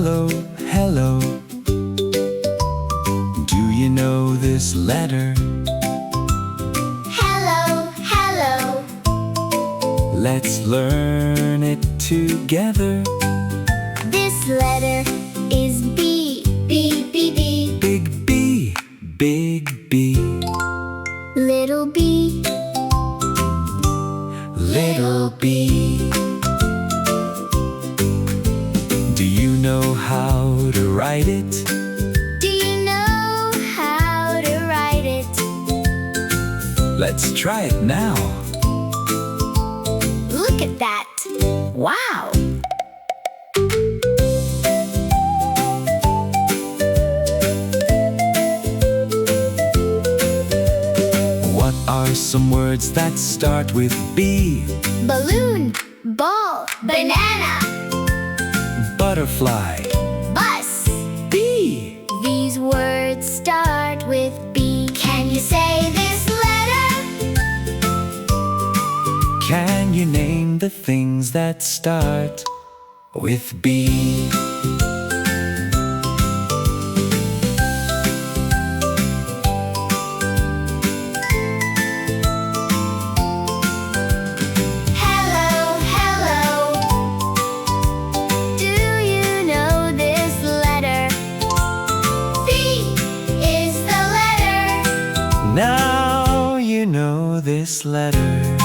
Hello, hello. Do you know this letter? Hello, hello. Let's learn it together. This letter is B. B, B, B. Big B, big B. Little b. Little b. Do you know how to write it? Do you know how to write it? Let's try it now. Look at that. Wow. What are some words that start with B? Balloon, ball, banana, Butterfly. bus. B. These words start with B. Can you say this letter? Can you name the things that start with B? Hello, hello. Do you know this letter? B is the letter. Now you know this letter.